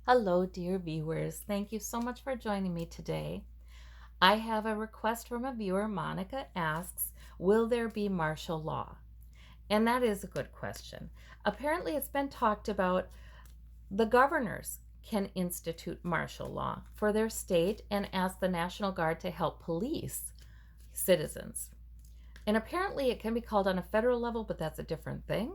Hello, dear viewers. Thank you so much for joining me today. I have a request from a viewer. Monica asks, will there be martial law? And that is a good question. Apparently, it's been talked about the governors can institute martial law for their state and ask the National Guard to help police citizens. And apparently, it can be called on a federal level, but that's a different thing,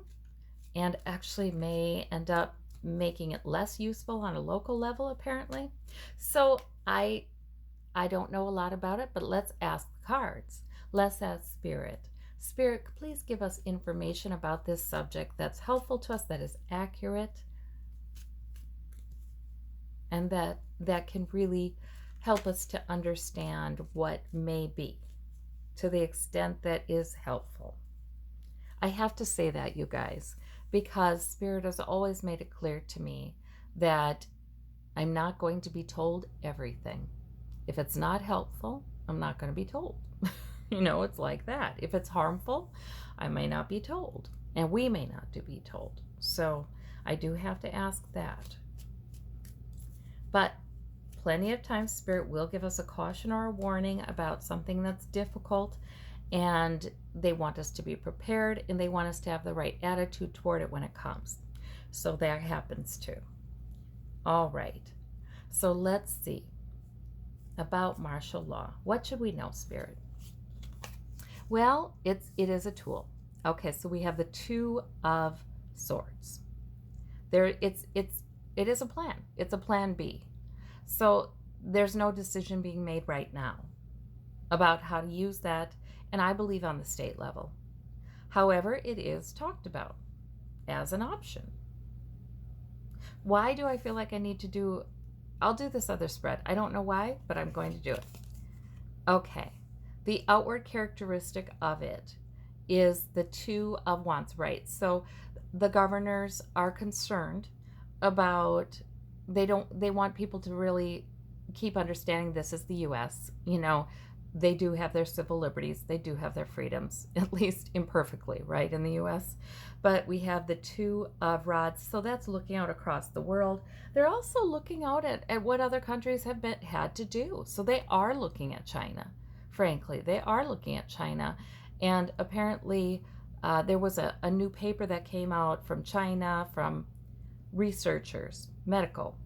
and actually may end up making it less useful on a local level, apparently. So I don't know a lot about it, but let's ask the cards. Let's ask Spirit. Spirit, please give us information about this subject that's helpful to us, that is accurate, and that can really help us to understand what may be to the extent that is helpful. I have to say that, you guys, because Spirit has always made it clear to me that I'm not going to be told everything. If it's not helpful, I'm not going to be told. It's like that. If it's harmful, I may not be told, and we may not be told. So I do have to ask that. But plenty of times, Spirit will give us a caution or a warning about something that's difficult, and they want us to be prepared, and they want us to have the right attitude toward it when it comes. So that happens too. All right. So let's see about martial law. What should we know, Spirit? Well, it is a tool. Okay, so we have the Two of Swords. It is a plan. It's a plan B. So there's no decision being made right now about how to use that, and I believe on the state level. However, it is talked about as an option. Why do I feel like I need to do? I'll do this other spread. I don't know why, but I'm going to do it. Okay. The outward characteristic of it is the Two of Wands, right? So the governors are concerned about, they want people to really keep understanding this is the US. They do have their civil liberties, they do have their freedoms, at least imperfectly, right, in the US. But we have the Two of Rods, so that's looking out across the world. They're also looking out at what other countries have had to do. So they are looking at China. Frankly, they are looking at China. And apparently, there was a new paper that came out from China, from researchers, medical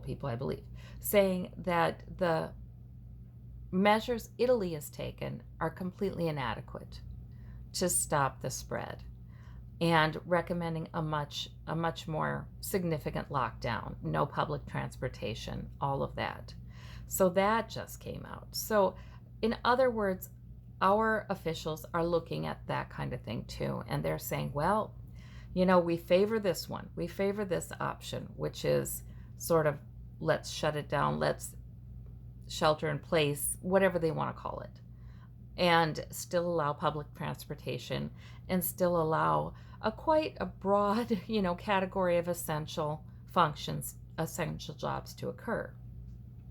people, I believe, saying that the measures Italy has taken are completely inadequate to stop the spread, and recommending a much more significant lockdown, no public transportation, all of that. So that just came out. So in other words, our officials are looking at that kind of thing too, and they're saying, well, we favor this one. We favor this option, which is sort of, let's shut it down, let's shelter in place, whatever they want to call it, and still allow public transportation, and still allow quite a broad, category of essential functions, essential jobs to occur.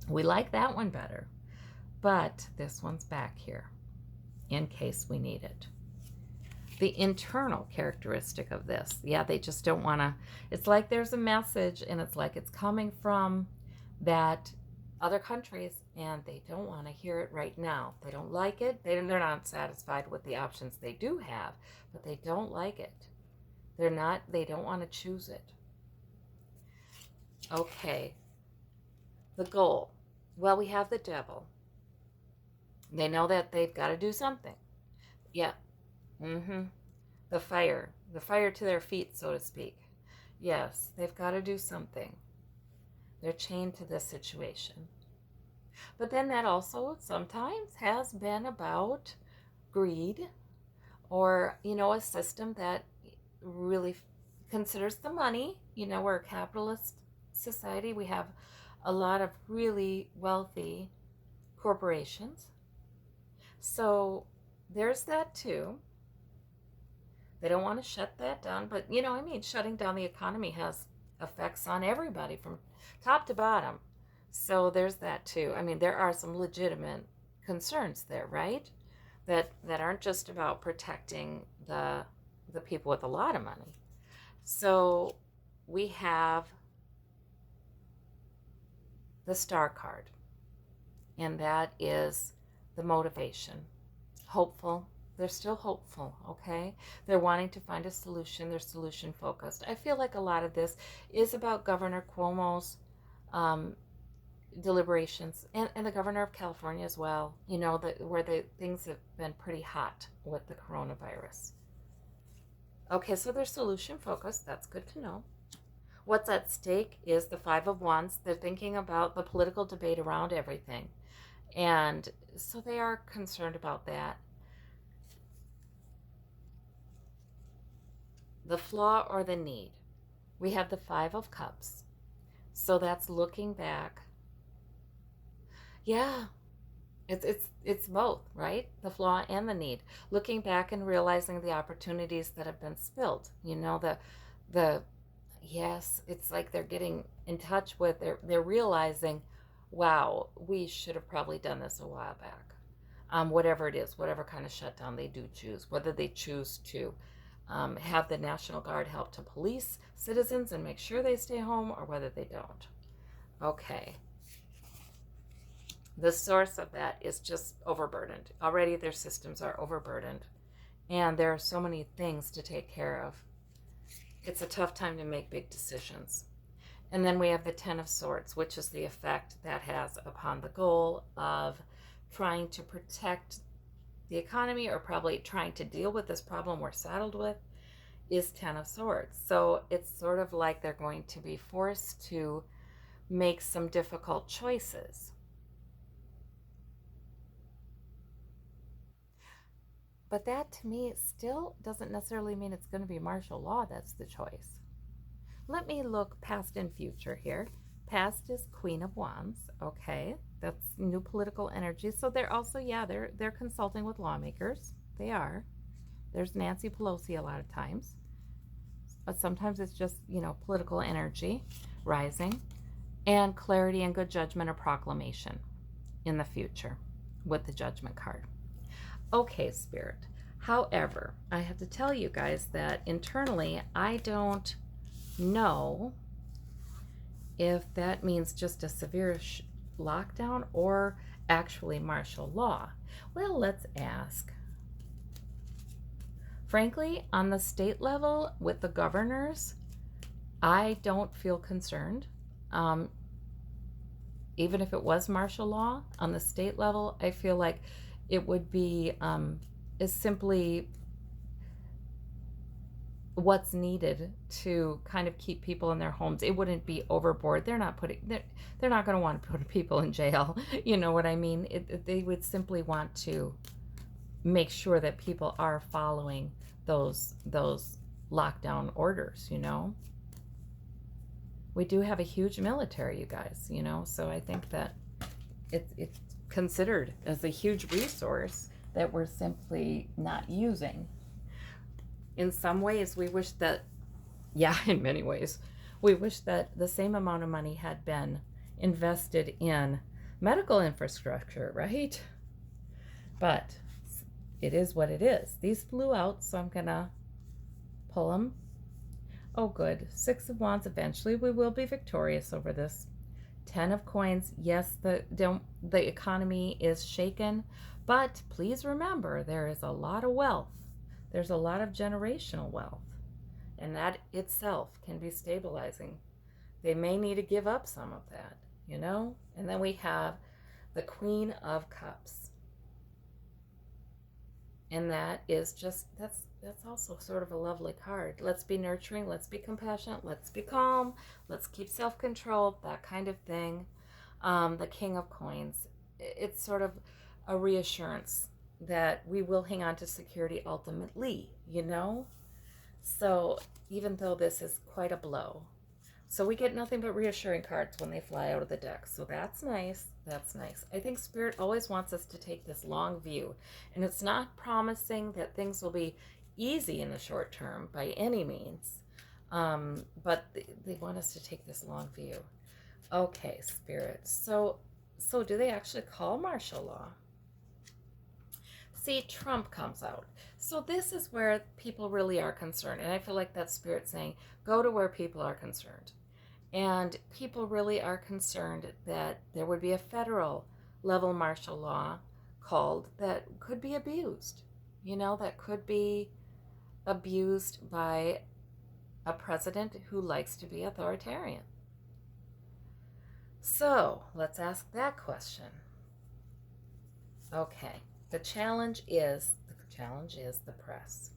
We like that one better, but this one's back here in case we need it. The internal characteristic of this, yeah, they just don't want to, it's like there's a message, and it's like it's coming from that other countries, and they don't want to hear it right now. They don't like it. They're not satisfied with the options they do have, but they don't like it. They don't want to choose it. Okay. The goal. Well, we have the devil. They know that they've got to do something. Yeah. Mm-hmm. The fire to their feet, so to speak. Yes, they've got to do something. They're chained to this situation. But then that also sometimes has been about greed, or, a system that really considers the money. We're a capitalist society. We have a lot of really wealthy corporations. So there's that too. They don't want to shut that down, but shutting down the economy has effects on everybody from top to bottom. So there's that too. There are some legitimate concerns there, right? That aren't just about protecting the people with a lot of money. So we have the Star card, and that is the motivation. Hopeful. They're still hopeful, okay? They're wanting to find a solution. They're solution focused. I feel like a lot of this is about Governor Cuomo's um, deliberations, and the governor of California as well, where the things have been pretty hot with the coronavirus. Okay, so they're solution focused. That's good to know. What's at stake is the Five of Wands. They're thinking about the political debate around everything. And so they are concerned about that. The flaw or the need. We have the Five of Cups. So that's looking back. Yeah, it's both, right? The flaw and the need. Looking back and realizing the opportunities that have been spilled. The yes, it's like they're getting in touch with, they're realizing, wow, we should have probably done this a while back. Whatever it is, whatever kind of shutdown they do choose, whether they choose to have the National Guard help to police citizens and make sure they stay home, or whether they don't. Okay. The source of that is just overburdened. Already their systems are overburdened, and there are so many things to take care of. It's a tough time to make big decisions. And then we have the Ten of Swords, which is the effect that has upon the goal of trying to protect the economy, or probably trying to deal with this problem we're saddled with, is Ten of Swords. So it's sort of like they're going to be forced to make some difficult choices. But that, to me, still doesn't necessarily mean it's going to be martial law that's the choice. Let me look past and future here. Past is Queen of Wands, okay? That's new political energy. So they're also, yeah, they're consulting with lawmakers. They are. There's Nancy Pelosi a lot of times. But sometimes it's just, political energy rising. And clarity and good judgment or proclamation in the future with the Judgment card. Okay, Spirit. However, I have to tell you guys that internally, I don't know if that means just a severe lockdown or actually martial law. Well, let's ask. Frankly, on the state level with the governors, I don't feel concerned. Even if it was martial law on the state level, I feel like it would be is simply what's needed to kind of keep people in their homes. It wouldn't be overboard. They're not going to want to put people in jail. You know what I mean? They would simply want to make sure that people are following those lockdown orders. We do have a huge military, you guys. So I think that it's considered as a huge resource that we're simply not using. In some ways, we wish that, in many ways, we wish that the same amount of money had been invested in medical infrastructure, right? But it is what it is. These flew out, so I'm gonna pull them. Oh, good. Six of Wands. Eventually, we will be victorious over this. 10 of Coins. Yes, the economy is shaken, but please remember, there is a lot of wealth. There's a lot of generational wealth, and that itself can be stabilizing. They may need to give up some of that, And then we have the Queen of Cups. And that is just, that's also sort of a lovely card. Let's be nurturing, let's be compassionate, let's be calm, let's keep self-control, that kind of thing. The King of Coins, it's sort of a reassurance that we will hang on to security ultimately, So even though this is quite a blow, so we get nothing but reassuring cards when they fly out of the deck. So that's nice. That's nice. I think Spirit always wants us to take this long view. And it's not promising that things will be easy in the short term by any means. But they want us to take this long view. Okay, Spirit. So do they actually call martial law? See, Trump comes out. So this is where people really are concerned. And I feel like that's Spirit saying, go to where people are concerned. And people really are concerned that there would be a federal level martial law called that could be abused, that could be abused by a president who likes to be authoritarian. So let's ask that question. Okay, the challenge is the press.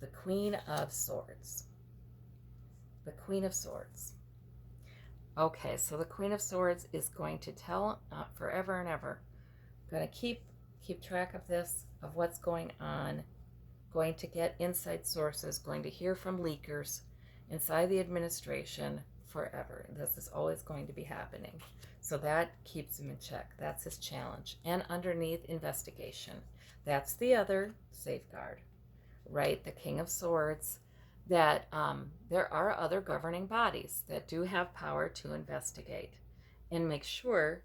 The Queen of Swords. The Queen of Swords. Okay, so the Queen of Swords is going to tell forever and ever. Going to keep track of this, of what's going on. Going to get inside sources. Going to hear from leakers inside the administration forever. This is always going to be happening. So that keeps him in check. That's his challenge. And underneath, investigation. That's the other safeguard, right? The King of Swords. That there are other governing bodies that do have power to investigate and make sure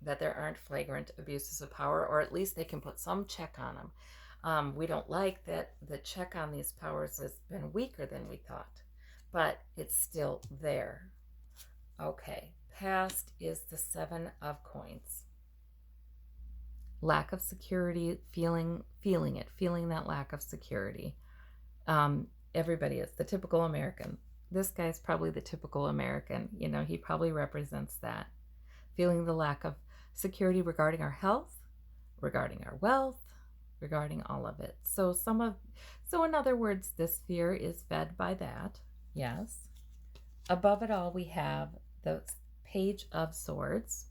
that there aren't flagrant abuses of power, or at least they can put some check on them. We don't like that the check on these powers has been weaker than we thought, but it's still there. Okay, past is the Seven of Coins. Lack of security, feeling that lack of security. Everybody is the typical American. This guy's probably the typical American. He probably represents that. Feeling the lack of security regarding our health, regarding our wealth, regarding all of it. So in other words, this fear is fed by that. Yes. Above it all, we have the Page of Swords.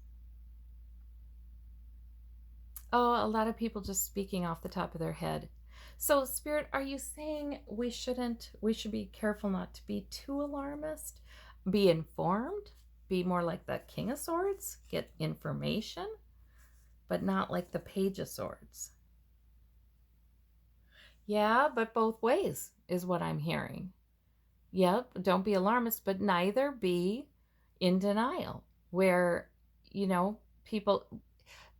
Oh, a lot of people just speaking off the top of their head. So, Spirit, are you saying we should be careful not to be too alarmist? Be informed? Be more like the King of Swords? Get information? But not like the Page of Swords. Yeah, but both ways is what I'm hearing. Yep, don't be alarmist, but neither be in denial, where, people,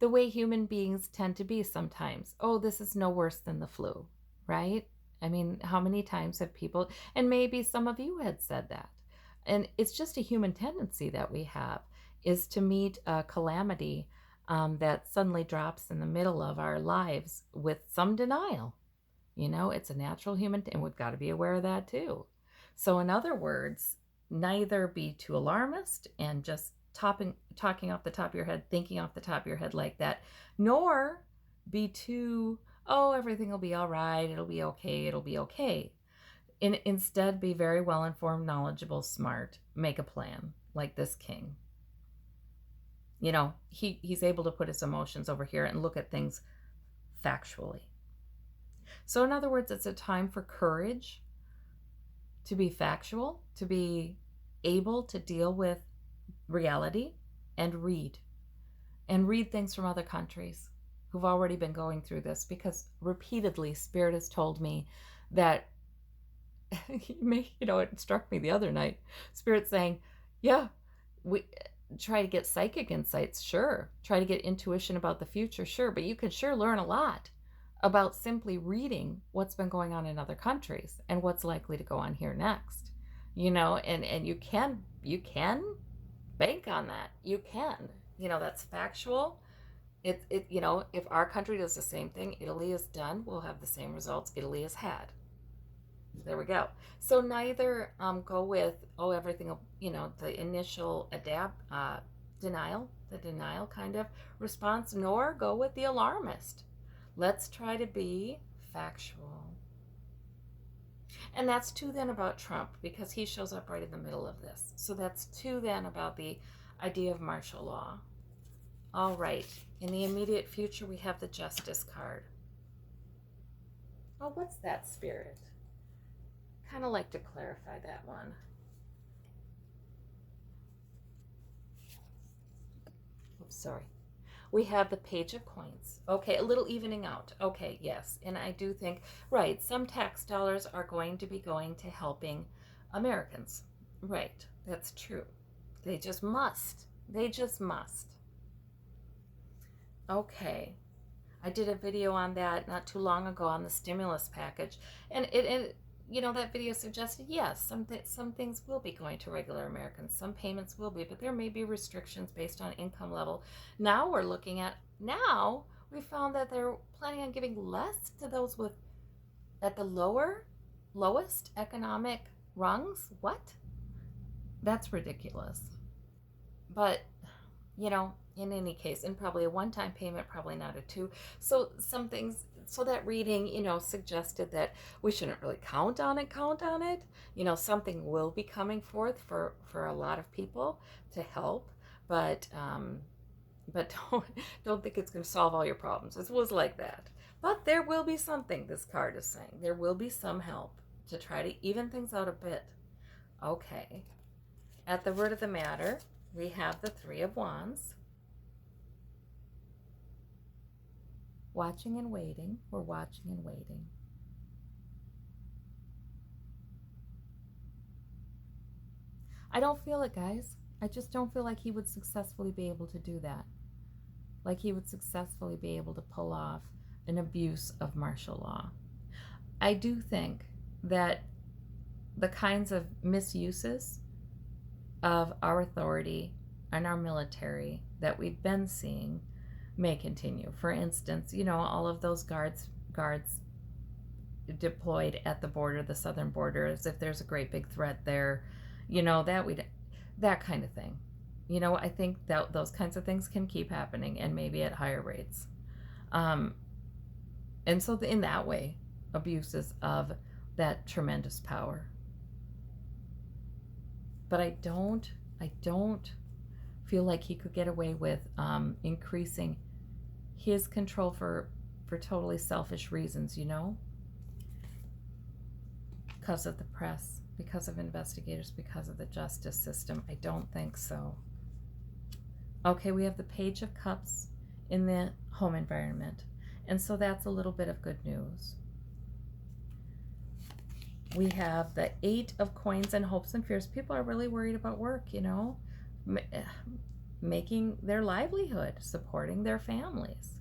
the way human beings tend to be sometimes. Oh, this is no worse than the flu, right? I mean, how many times have people, and maybe some of you had said that. And it's just a human tendency that we have, is to meet a calamity that suddenly drops in the middle of our lives with some denial. It's a natural human, and we've got to be aware of that too. So in other words, neither be too alarmist and just talking off the top of your head, thinking off the top of your head like that, nor be too, oh, everything will be all right, it'll be okay. Instead, be very well informed, knowledgeable, smart, make a plan like this king. He's able to put his emotions over here and look at things factually. So in other words, it's a time for courage, to be factual, to be able to deal with reality, and read things from other countries who've already been going through this, because repeatedly Spirit has told me that it struck me the other night, Spirit saying, yeah, we try to get psychic insights, sure, try to get intuition about the future, sure, but you can sure learn a lot about simply reading what's been going on in other countries and what's likely to go on here next. And you can bank on that. You can. That's factual. If our country does the same thing Italy has done, we'll have the same results Italy has had. There we go. So neither go with, oh, everything, the initial denial, the denial kind of response, nor go with the alarmist. Let's try to be factual. And that's too then about Trump, because he shows up right in the middle of this. So that's too then about the idea of martial law. All right. In the immediate future, we have the Justice card. Oh, what's that, Spirit? Kind of like to clarify that one. Oops, sorry. We have the Page of Coins. Okay, a little evening out. Okay, yes. And I do think, right, some tax dollars are going to be going to helping Americans. Right, that's true. They just must. Okay. I did a video on that not too long ago on the stimulus package. And that video suggested, yes, some things will be going to regular Americans. Some payments will be, but there may be restrictions based on income level. Now we found that they're planning on giving less to those with at the lowest economic rungs. What? That's ridiculous. But in any case, and probably a one-time payment, probably not a two. So some things, so that reading, suggested that we shouldn't really count on it. Something will be coming forth for a lot of people to help, but don't think it's going to solve all your problems. It was like that. But there will be something, this card is saying. There will be some help to try to even things out a bit. Okay. At the root of the matter, we have the Three of Wands. Watching and waiting. We're watching and waiting. I don't feel it, guys. I just don't feel like he would successfully be able to do that. Like he would successfully be able to pull off an abuse of martial law. I do think that the kinds of misuses of our authority and our military that we've been seeing may continue. For instance, all of those guards deployed at the border, the southern border, as if there's a great big threat there, that kind of thing. I think that those kinds of things can keep happening, and maybe at higher rates. And so in that way, abuses of that tremendous power. But I don't feel like he could get away with increasing his control for totally selfish reasons, because of the press, because of investigators, because of the justice system. I don't think so. Okay, we have the Page of Cups in the home environment, and so that's a little bit of good news. We have the Eight of Coins and Hopes and Fears. People are really worried about work, making their livelihood, supporting their families.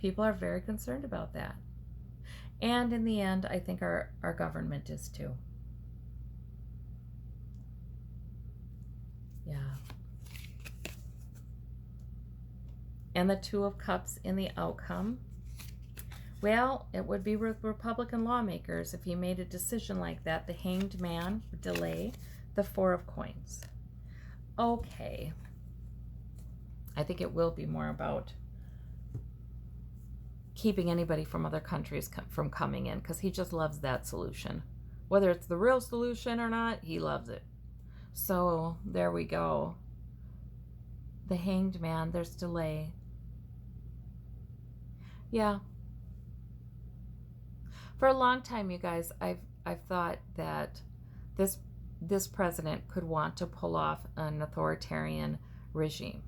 People are very concerned about that. And in the end, I think our government is too. Yeah. And the Two of Cups in the outcome. Well, it would be with Republican lawmakers if he made a decision like that. The Hanged Man would delay. The Four of Coins. Okay. I think it will be more about keeping anybody from other countries from coming in, because he just loves that solution. Whether it's the real solution or not, he loves it. So there we go. The Hanged Man, there's delay. Yeah. For a long time, you guys, I've thought that this president could want to pull off an authoritarian regime.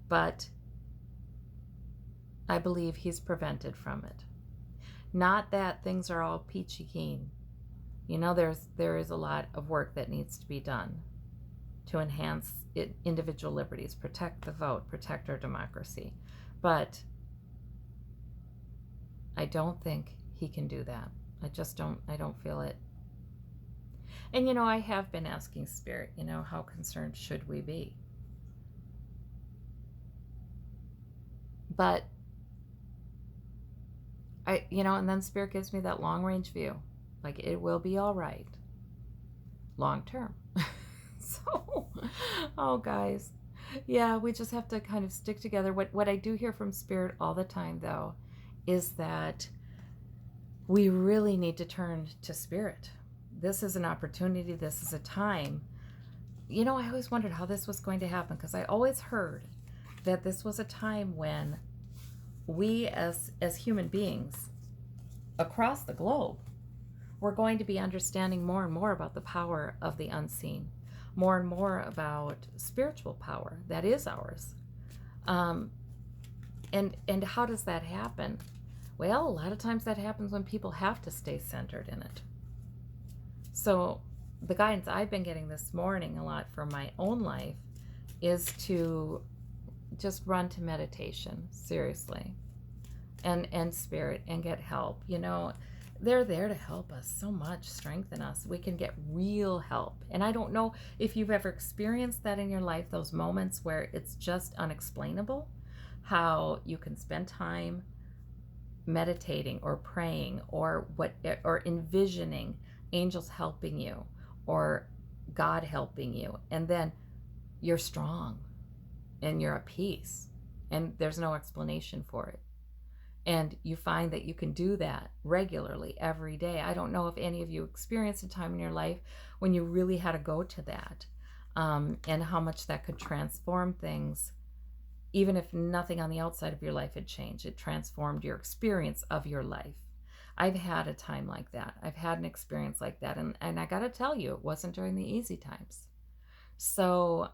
But I believe he's prevented from it. Not that things are all peachy keen. There is a lot of work that needs to be done to enhance individual liberties, protect the vote, protect our democracy. But I don't think he can do that. I don't feel it. And I have been asking Spirit, how concerned should we be? But and then Spirit gives me that long range view. Like, it will be all right. Long term. So, oh guys. Yeah, we just have to kind of stick together. What I do hear from Spirit all the time, though, is that we really need to turn to Spirit. This is an opportunity. This is a time. I always wondered how this was going to happen, because I always heard that this was a time when we as human beings across the globe were going to be understanding more and more about the power of the unseen, more and more about spiritual power that is ours. And how does that happen? Well, a lot of times that happens when people have to stay centered in it. So the guidance I've been getting this morning a lot for my own life is to just run to meditation, seriously, and Spirit, and get help. they're there to help us so much, strengthen us. We can get real help. And I don't know if you've ever experienced that in your life, those moments where it's just unexplainable, how you can spend time meditating or praying or envisioning angels helping you or God helping you, and then you're strong and you're at peace and there's no explanation for it. And you find that you can do that regularly every day. I don't know if any of you experienced a time in your life when you really had to go to that, and how much that could transform things. Even if nothing on the outside of your life had changed, it transformed your experience of your life. I've had a time like that. I've had an experience like that. And I got to tell you, it wasn't during the easy times. So,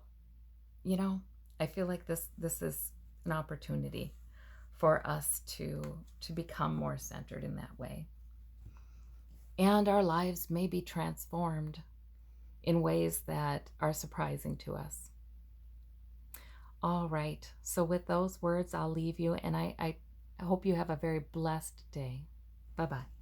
you know, I feel like this is an opportunity for us to become more centered in that way. And our lives may be transformed in ways that are surprising to us. All right. So with those words, I'll leave you, and I hope you have a very blessed day. Bye-bye.